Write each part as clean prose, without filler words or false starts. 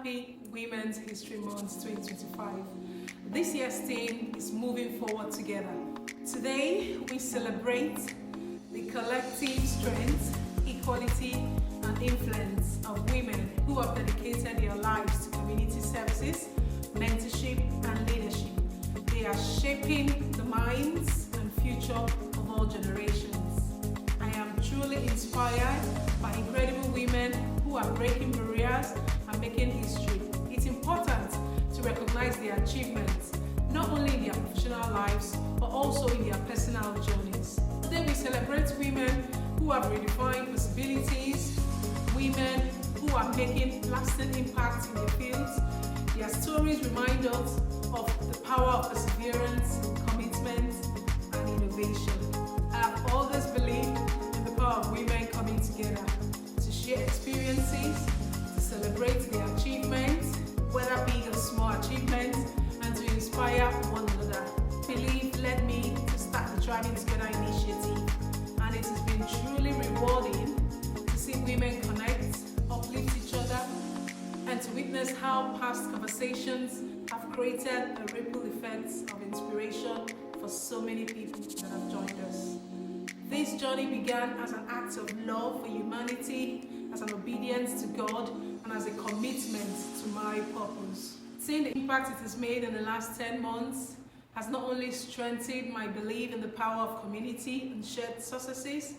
Happy Women's History Month 2025. This year's theme is moving forward together. Today, we celebrate the collective strength, equality, and influence of women who have dedicated their lives to community services, mentorship, and leadership. They are shaping the minds and future of all generations. I am truly inspired by incredible women who are breaking barriers and making history. It's important to recognize their achievements, not only in their professional lives, but also in their personal journeys. Today we celebrate women who have redefined possibilities, women who are making lasting impact in their fields. Their stories remind us of the power of perseverance, commitment, and innovation. I have always believed in the power of women coming together to share experiences, to celebrate their achievements, whether big or small achievements, and to inspire one another. Believe led me to start the Thriving Together initiative, and it has been truly rewarding to see women connect, uplift each other, and to witness how past conversations have created a ripple effect of inspiration for so many people that have joined us. This journey began as an act of love for humanity, as an obedience to God, and as a commitment to my purpose. Seeing the impact it has made in the last 10 months has not only strengthened my belief in the power of community and shared successes,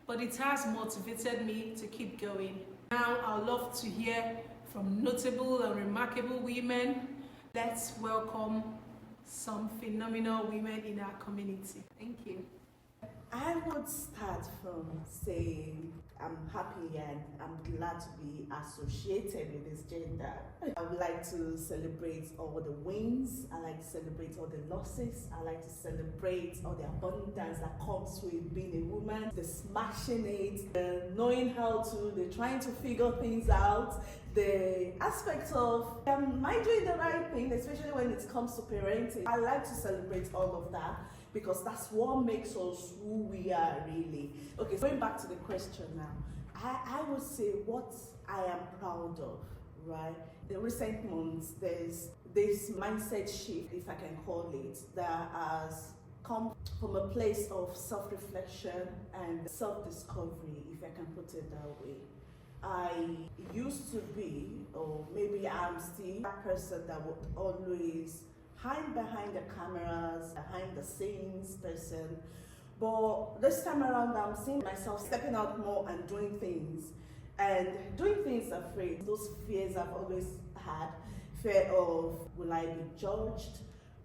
but it has motivated me to keep going. Now I'd love to hear from notable and remarkable women. Let's welcome some phenomenal women in our community. Thank you. I would start from saying I'm happy and I'm glad to be associated with this gender. I would like to celebrate all the wins. I like to celebrate all the losses. I like to celebrate all the abundance that comes with being a woman, the smashing it, the knowing how to, the trying to figure things out, the aspect of am I doing the right thing, especially when it comes to parenting. I like to celebrate all of that, because that's what makes us who we are really. Okay, so going back to the question now, I would say what I am proud of, right? In recent months, there's this mindset shift, if I can call it, that has come from a place of self-reflection and self-discovery, if I can put it that way. I used to be, or maybe I'm still, that person that would always hide behind the cameras, behind the scenes person. But this time around, I'm seeing myself stepping out more and doing things. And doing things afraid. Those fears I've always had. Fear of, will I be judged?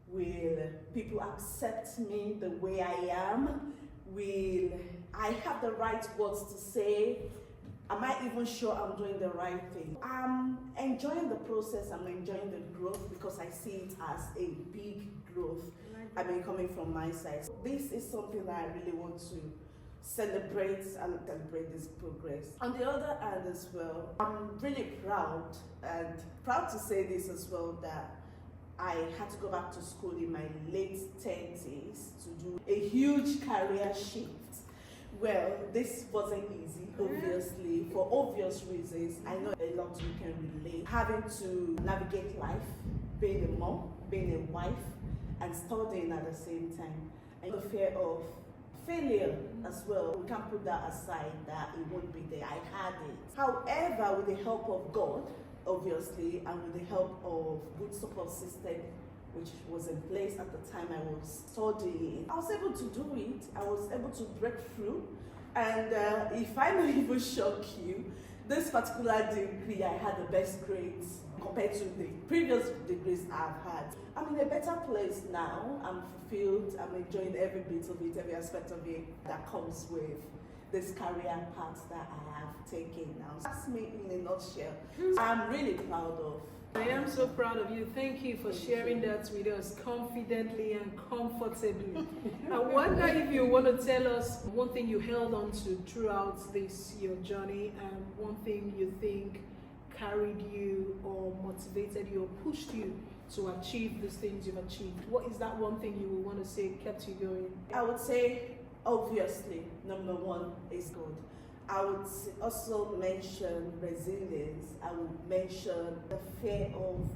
Will people accept me the way I am? Will I have the right words to say? Am I even sure I'm doing the right thing? I'm enjoying the process, I'm enjoying the growth, because I see it as a big growth. I mean, coming from my side. So this is something that I really want to celebrate and celebrate this progress. On the other hand as well, I'm really proud to say this as well, that I had to go back to school in my late 30s to do a huge career shift. Well, this wasn't easy, obviously, for obvious reasons. I know a lot you can relate. Having to navigate life, being a mom, being a wife, and studying at the same time. And the fear of failure as well. We can't put that aside, that it won't be there. I had it. However, with the help of God, obviously, and with the help of good support system, which was in place at the time I was studying, I was able to do it. I was able to break through. And if I may even shock you, this particular degree, I had the best grades compared to the previous degrees I've had. I'm in a better place now. I'm fulfilled. I'm enjoying every bit of it, every aspect of it that comes with this career path that I have taken now. That's me in a nutshell. I'm really proud of. I am so proud of you. Thank you for sharing that with us confidently and comfortably. I wonder if you want to tell us one thing you held on to throughout your journey, and one thing you think carried you or motivated you or pushed you to achieve these things you've achieved. What is that one thing you would want to say kept you going? I would say, obviously, number one is God. I would also mention resilience. I would mention the fear of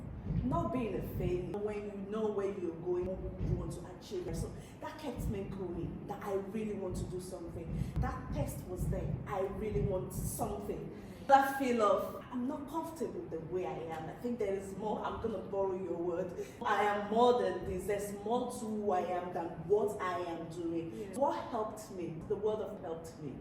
not being a failure. When you know where you're going, what you want to achieve. So that kept me going, that I really want to do something. That test was there. I really want something. That feel of, I'm not comfortable the way I am. I think there is more. I'm going to borrow your word. I am more than this. There's more to who I am than what I am doing. Yeah. What helped me? The word of helped me.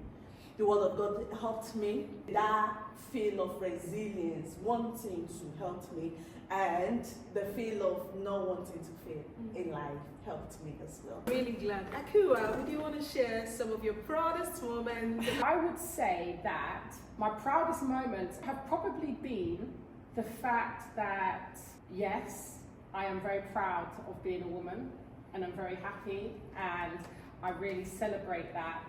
The word of God helped me. That feel of resilience, wanting to help me, and the feel of not wanting to fail in life helped me as well. Really glad. Akua, would you want to share some of your proudest moments? I would say that my proudest moments have probably been the fact that, yes, I am very proud of being a woman, and I'm very happy, and I really celebrate that.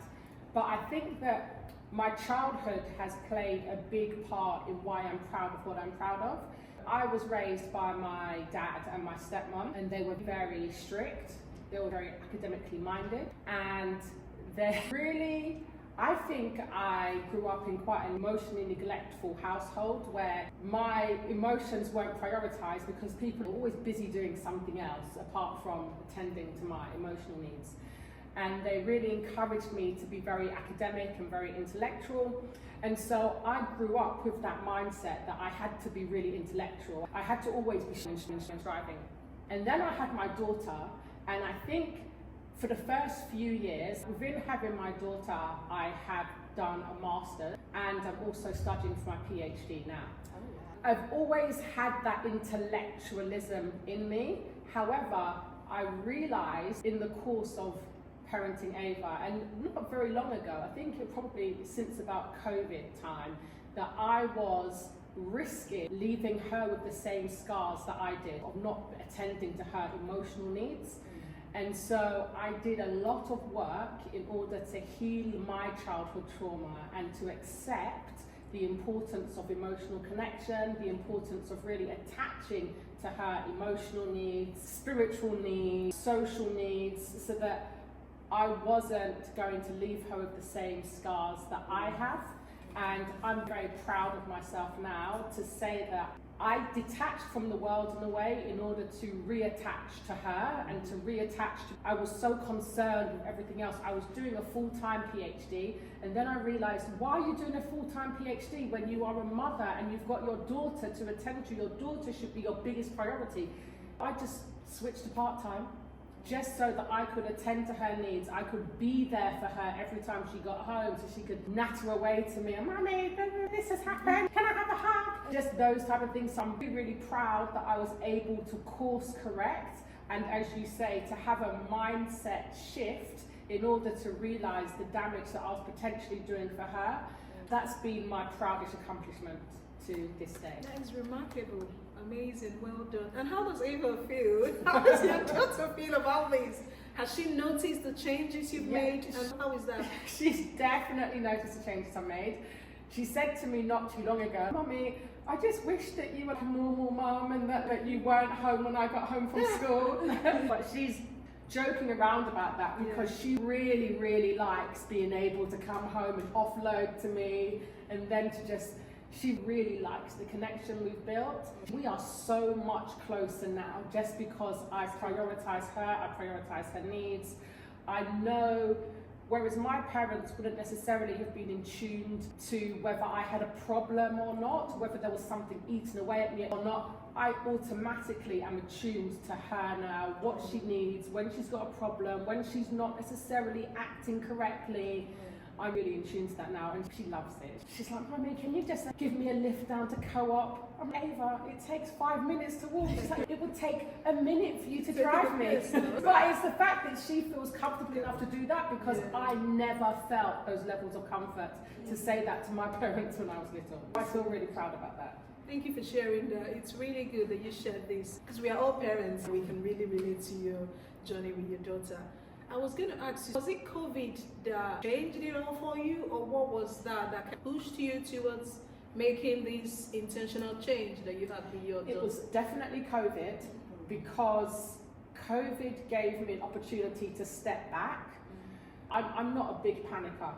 But I think that my childhood has played a big part in why I'm proud of what I'm proud of. I was raised by my dad and my stepmom, and they were very strict. They were very academically minded, and they're really, I think I grew up in quite an emotionally neglectful household where my emotions weren't prioritized because people were always busy doing something else apart from attending to my emotional needs. And they really encouraged me to be very academic and very intellectual. And so I grew up with that mindset that I had to be really intellectual. I had to always be striving. And then I had my daughter, and I think for the first few years, within having my daughter, I have done a master's, and I'm also studying for my PhD now. I've always had that intellectualism in me. However, I realized in the course of parenting Ava, and not very long ago, I think it probably since about COVID time, that I was risking leaving her with the same scars that I did of not attending to her emotional needs. And so I did a lot of work in order to heal my childhood trauma and to accept the importance of emotional connection, the importance of really attaching to her emotional needs, spiritual needs, social needs, so that I wasn't going to leave her with the same scars that I have. And I'm very proud of myself now to say that I detached from the world in a way in order to reattach to her and to reattach to, I was so concerned with everything else. I was doing a full-time PhD, and then I realized, why are you doing a full-time PhD when you are a mother and you've got your daughter to attend to? Your daughter should be your biggest priority. I just switched to part-time, just so that I could attend to her needs. I could be there for her every time she got home, so she could natter away to me, Mummy, this has happened, can I have a hug? Just those type of things. So I'm really, really proud that I was able to course correct, and as you say, to have a mindset shift in order to realize the damage that I was potentially doing for her. That's been my proudest accomplishment to this day. That is remarkable. Amazing, well done. And how does Ava feel? How does your daughter feel about this? Has she noticed the changes you've made? And how is that? She's definitely noticed the changes I've made. She said to me not too long ago, Mummy, I just wish that you were a normal mum and that you weren't home when I got home from school. But she's joking around about that because she really, really likes being able to come home and offload to me, and then to just, she really likes the connection we've built. We are so much closer now just because I prioritize her, I prioritize her needs. I know, whereas my parents wouldn't necessarily have been in tune to whether I had a problem or not, whether there was something eating away at me or not, I automatically am attuned to her now, what she needs, when she's got a problem, when she's not necessarily acting correctly. I'm really in tune to that now, and she loves it. She's like, Mummy, can you just give me a lift down to Co-op? I'm like, Ava, it takes 5 minutes to walk. She's like, it would take a minute for you to drive me. But it's the fact that she feels comfortable enough to do that, because I never felt those levels of comfort to say that to my parents when I was little. I feel really proud about that. Thank you for sharing that. It's really good that you shared this, because we are all parents. We can really relate to your journey with your daughter. I was going to ask you, was it COVID that changed it all for you, or what was that pushed you towards making this intentional change that you had with your daughter? It was definitely COVID, because COVID gave me an opportunity to step back. I'm not a big panicker.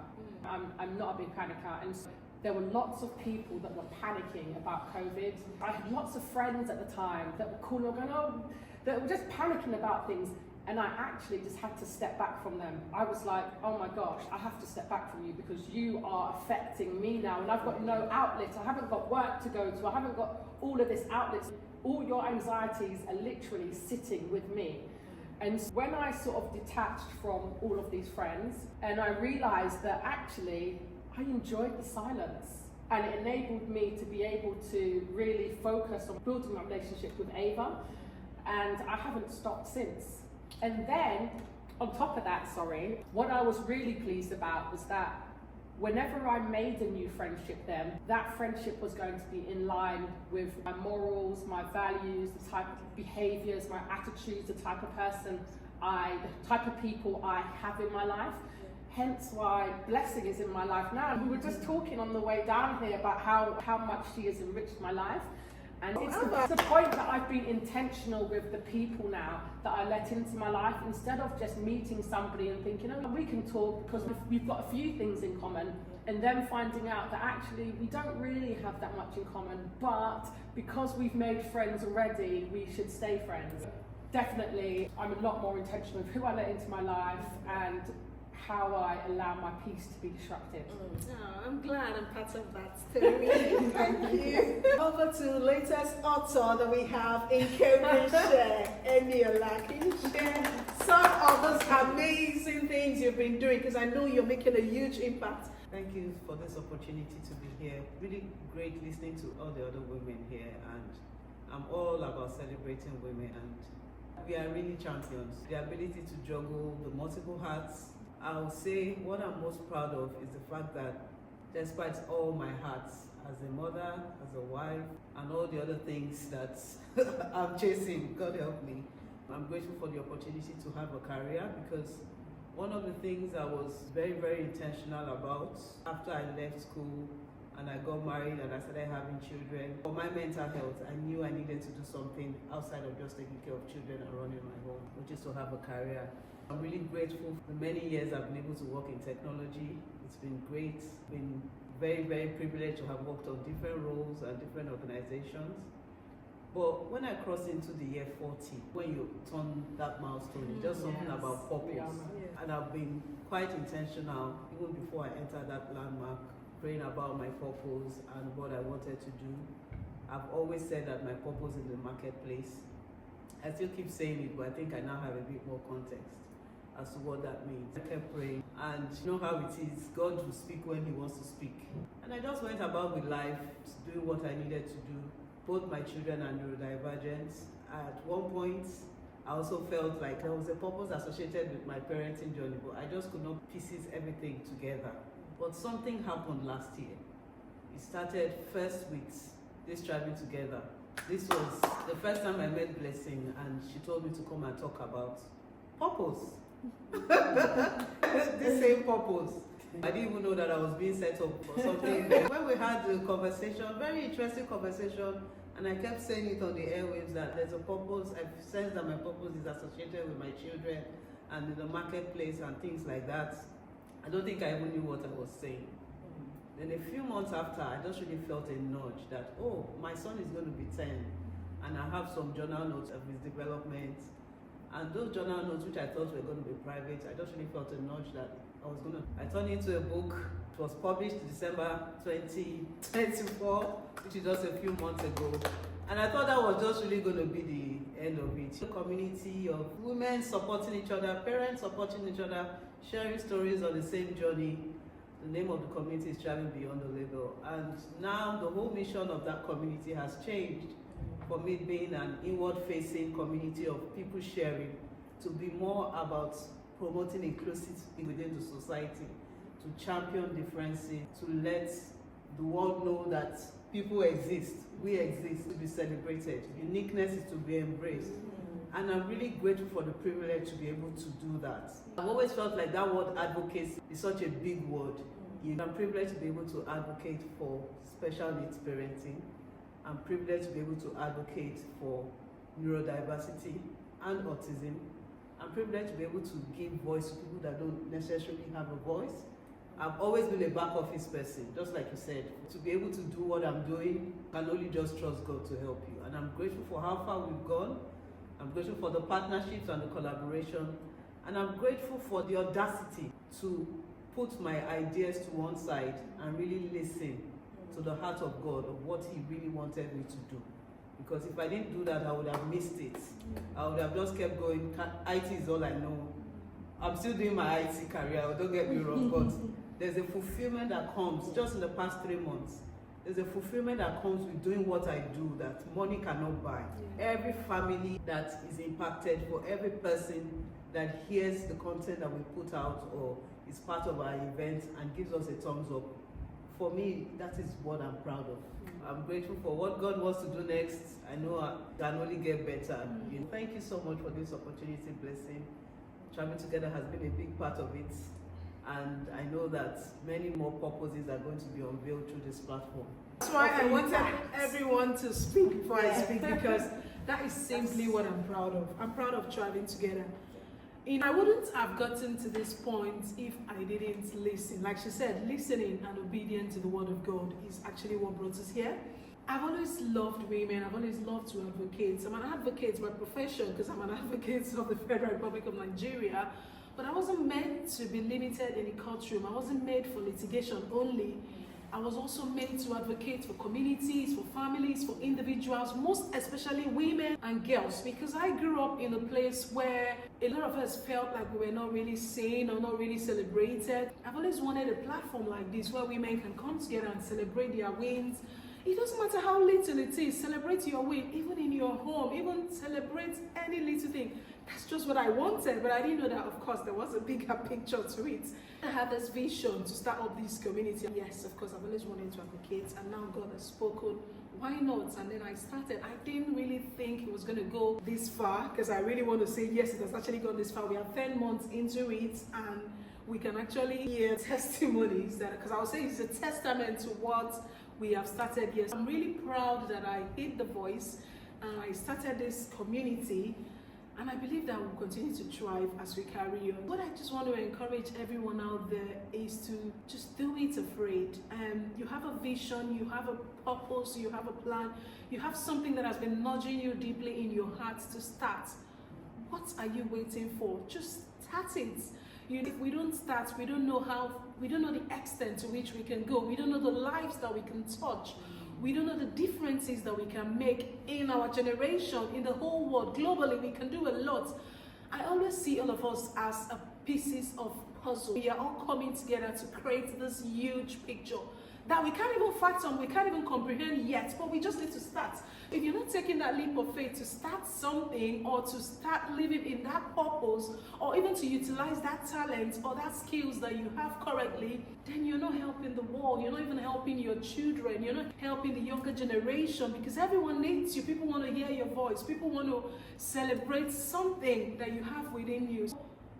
I'm not a big panicker, and so there were lots of people that were panicking about COVID. I had lots of friends at the time that were calling or going, oh, that were just panicking about things. And I actually just had to step back from them. I was like, oh my gosh, I have to step back from you because you are affecting me now. And I've got no outlet. I haven't got work to go to. I haven't got all of this outlets. All your anxieties are literally sitting with me. And when I sort of detached from all of these friends, and I realized that actually I enjoyed the silence, and it enabled me to be able to really focus on building my relationship with Ava, and I haven't stopped since. And then, on top of that, what I was really pleased about was that whenever I made a new friendship then, that friendship was going to be in line with my morals, my values, the type of behaviors, my attitudes, the type of person the type of people I have in my life. Hence why Blessing is in my life now. And we were just talking on the way down here about how much she has enriched my life. And it's the point that I've been intentional with the people now that I let into my life, instead of just meeting somebody and thinking, oh, we can talk because we've got a few things in common, and then finding out that actually we don't really have that much in common, but because we've made friends already, we should stay friends. Definitely, I'm a lot more intentional with who I let into my life and how I allow my peace to be disrupted. Oh, I'm glad I'm part of that story. Thank you. Over to latest author that we have in Cambridgeshire, Eniola. Can you share some of those amazing things you've been doing? Because I know you're making a huge impact. Thank you for this opportunity to be here. Really great listening to all the other women here, and I'm all about celebrating women, and we are really champions. The ability to juggle the multiple hats. I'll say what I'm most proud of is the fact that despite all my hats as a mother, as a wife, and all the other things that I'm chasing, God help me, I'm grateful for the opportunity to have a career, because one of the things I was very, very intentional about after I left school and I got married and I started having children, for my mental health, I knew I needed to do something outside of just taking care of children and running my home, which is to have a career. I'm really grateful for the many years I've been able to work in technology. It's been great. It's been very, very privileged to have worked on different roles and different organizations. But when I crossed into the year 40, when you turn that milestone, it's just something about purpose. Yeah. And I've been quite intentional, even before I entered that landmark, praying about my purpose and what I wanted to do. I've always said that my purpose is the marketplace. I still keep saying it, but I think I now have a bit more context as to what that means. I kept praying, and you know how it is, God will speak when He wants to speak. And I just went about with life, doing what I needed to do. Both my children are neurodivergent. At one point, I also felt like there was a purpose associated with my parenting journey, but I just could not piece everything together. But something happened last year. It started first with this traveling together. This was the first time I met Blessing, and she told me to come and talk about purpose. The same purpose. I didn't even know that I was being set up for something. When we had the conversation, very interesting conversation, and I kept saying it on the airwaves that there's a purpose. I sense that my purpose is associated with my children and in the marketplace and things like that. I don't think I even knew what I was saying. Then a few months after, I just really felt a nudge that, oh, my son is going to be 10, and I have some journal notes of his development. And those journal notes, which I thought were going to be private, I just really felt a nudge that I turned it into a book. It was published December 2024, which is just a few months ago. And I thought that was just really going to be the end of it. A community of women supporting each other, parents supporting each other, sharing stories on the same journey. The name of the community is Traveling Beyond the Label. And now the whole mission of that community has changed from it being an inward-facing community of people sharing to be more about promoting inclusivity within the society, to champion differences, to let the world know that people exist, we exist, to be celebrated. Uniqueness is to be embraced. And I'm really grateful for the privilege to be able to do that. I've always felt like that word advocacy is such a big word. I'm privileged to be able to advocate for special needs parenting. I'm privileged to be able to advocate for neurodiversity and autism. I'm privileged to be able to give voice to people that don't necessarily have a voice. I've always been a back office person, just like you said. To be able to do what I'm doing, you can only just trust God to help you. And I'm grateful for how far we've gone. I'm grateful for the partnerships and the collaboration. And I'm grateful for the audacity to put my ideas to one side and really listen to the heart of God, of what He really wanted me to do. Because if I didn't do that, I would have missed it. I would have just kept going. IT is all I know. I'm still doing my IT career, don't get me wrong, but there's a fulfillment that comes just in the past 3 months. There's a fulfillment that comes with doing what I do that money cannot buy. Every family that is impacted, for every person that hears the content that we put out or is part of our event and gives us a thumbs up, for me, that is what I'm proud of. I'm grateful for what God wants to do next. I know I can only get better. Thank you so much for this opportunity, Blessing. Traveling Together has been a big part of it. And I know that many more purposes are going to be unveiled through this platform. That's why I wanted everyone to speak before I speak, because that is simply what I'm proud of. I'm proud of Traveling Together. I wouldn't have gotten to this point if I didn't listen. Like she said, listening and obedience to the word of God is actually what brought us here. I've always loved women. I've always loved to advocate. I'm an advocate by profession because I'm an advocate of the Federal Republic of Nigeria. But I wasn't meant to be limited in the courtroom. I wasn't made for litigation only. I was also made to advocate for communities, for families, for individuals, most especially women and girls, because I grew up in a place where a lot of us felt like we were not really seen or not really celebrated. I've always wanted a platform like this where women can come together and celebrate their wins. It doesn't matter how little it is, celebrate your win, even in your home, even celebrate any little thing. That's just what I wanted, but I didn't know that, of course, there was a bigger picture to it. I had this vision to start up this community. Yes, of course, I've always wanted to advocate, and now God has spoken. Why not? And then I started. I didn't really think it was going to go this far, because I really want to say, yes, it has actually gone this far. We are 10 months into it, and we can actually hear testimonies, because I would say it's a testament to what we have started here. I'm really proud that I hit the voice, and I started this community. And I believe that we'll continue to thrive as we carry on. What I just want to encourage everyone out there is to just do it afraid. You have a vision, you have a purpose, you have a plan, you have something that has been nudging you deeply in your heart to start. What are you waiting for? Just start it. If we don't start, we don't know the extent to which we can go. We don't know the lives that we can touch. We don't know the differences that we can make in our generation, in the whole world, globally. We can do a lot. I always see all of us as pieces of puzzle. We are all coming together to create this huge picture that we can't even fathom, we can't even comprehend yet, but we just need to start. If you're not taking that leap of faith to start something, or to start living in that purpose, or even to utilize that talent or that skills that you have currently, then you're not helping the world, you're not even helping your children, you're not helping the younger generation, because everyone needs you. People want to hear your voice, people want to celebrate something that you have within you.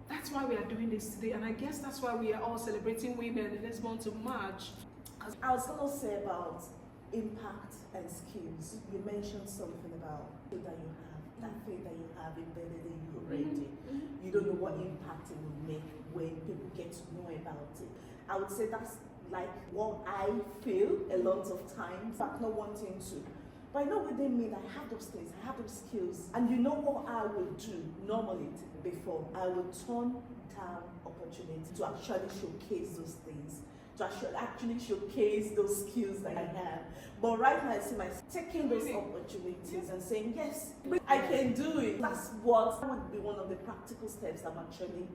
That's why we are doing this today, and I guess that's why we are all celebrating women in this month of March. I was going to say about impact and skills. You mentioned something about faith that you have, that faith that you have embedded in you already. You don't know what impact it will make when people get to know about it. I would say that's like what I feel a lot of times, but not wanting to. But I know within me that I have those things, I have those skills. And you know what I would do normally before? I would turn down opportunity to actually showcase those things, to actually showcase those skills that I have. But right now I see myself taking those opportunities and saying, yes, I can do it. That's what would be one of the practical steps I'm actually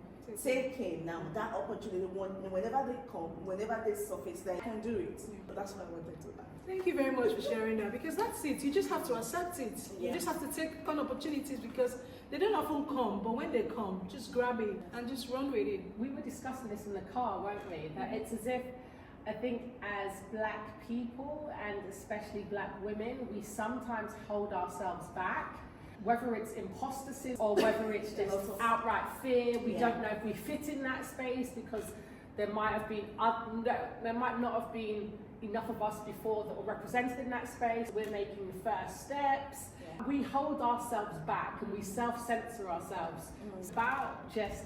taking now. That opportunity, whenever they come, whenever they surface, I can do it. But that's what I wanted to add. Thank you very much for sharing that, because that's it. You just have to accept it. You just have to take on opportunities, because they don't often come, but when they come, just grab it and just run with it. We were discussing this in the car, weren't we? That it's as if, I think as black people, and especially black women, we sometimes hold ourselves back, whether it's imposter syndrome or whether it's just outright fear. We don't know if we fit in that space, because there might not have been enough of us before that were represented in that space. We're making the first steps. We hold ourselves back and we self-censor ourselves. It's about just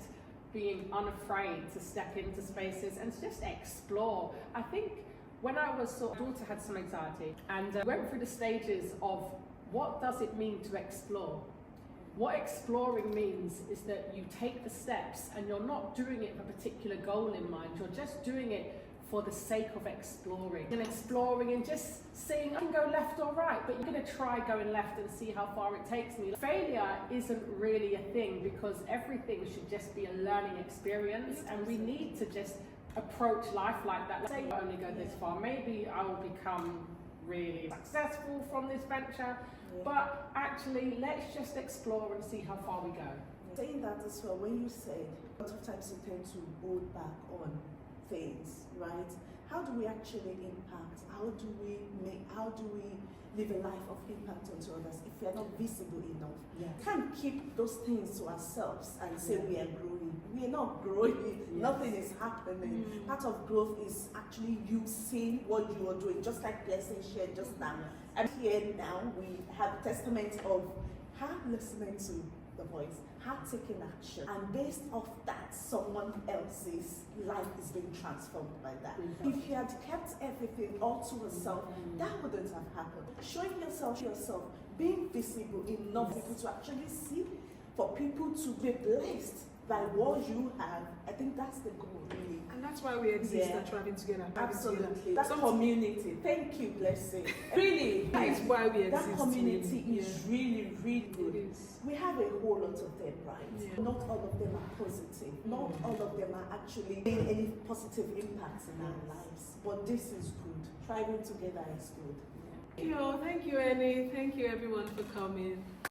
being unafraid to step into spaces and to just explore. I think when I was my daughter had some anxiety and went through the stages of what does it mean to explore. What exploring means is that you take the steps and you're not doing it with a particular goal in mind, you're just doing it for the sake of exploring and just seeing I can go left or right, but you're going to try going left and see how far it takes me. Failure isn't really a thing because everything should just be a learning experience, and we need to just approach life like that. Say you only go this far, maybe I will become really successful from this venture, but actually let's just explore and see how far we go. Saying that as well, when you said a lot of times you tend to hold back on things, right? How do we actually impact? How do we live a life of impact onto others if we are not visible enough? Can't keep those things to ourselves and say we are growing. We are not growing. Nothing is happening. Part of growth is actually you seeing what you are doing, just like Blessing shared just now. And here now we have testament of her listening to the voice, her taking action, and based off that, someone else's life is being transformed by that. If you had kept everything all to yourself, that wouldn't have happened. Showing yourself, being visible enough for people to actually see, for people to be blessed by what you have, I think that's the goal, really. And that's why we exist and thriving together. Absolutely. That community. Thank you, Blessing. Really. That is why we exist. That community is really, really good. It is. We have a whole lot of them, right? Yeah. Not all of them are positive. Not all of them are actually making any positive impacts in our lives. But this is good. Thriving together is good. Thank you, Annie. Thank you, everyone, for coming.